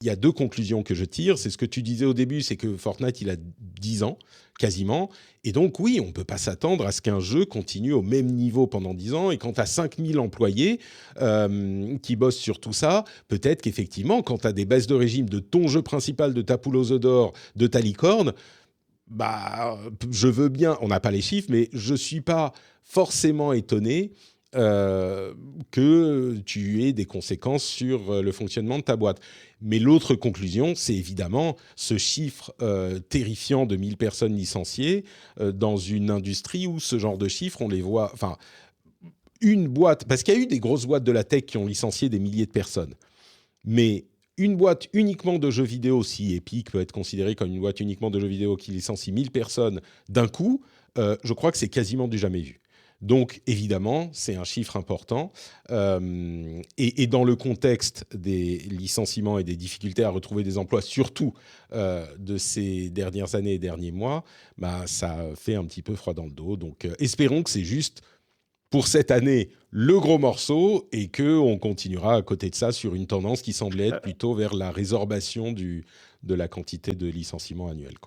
il y a deux conclusions que je tire. C'est ce que tu disais au début, c'est que Fortnite, il a 10 ans, quasiment. Et donc, oui, on ne peut pas s'attendre à ce qu'un jeu continue au même niveau pendant 10 ans. Et quand tu as 5000 employés qui bossent sur tout ça, peut-être qu'effectivement, quand tu as des baisses de régime de ton jeu principal, de ta poule aux œufs d'or, de ta licorne, bah, je veux bien, on n'a pas les chiffres, mais je ne suis pas forcément étonné euh, que tu aies des conséquences sur le fonctionnement de ta boîte. Mais l'autre conclusion, c'est évidemment ce chiffre terrifiant de 1000 personnes licenciées dans une industrie où ce genre de chiffres, on les voit... Enfin, une boîte... Parce qu'il y a eu des grosses boîtes de la tech qui ont licencié des milliers de personnes. Mais une boîte uniquement de jeux vidéo, si Epic peut être considéré comme une boîte uniquement de jeux vidéo qui licencie 1000 personnes d'un coup, je crois que c'est quasiment du jamais vu. Donc, évidemment, c'est un chiffre important. Et dans le contexte des licenciements et des difficultés à retrouver des emplois, surtout de ces dernières années et derniers mois, bah, ça fait un petit peu froid dans le dos. Donc, espérons que c'est juste pour cette année le gros morceau et qu'on continuera à côté de ça sur une tendance qui semblait être plutôt vers la résorbation de la quantité de licenciements annuels, quoi.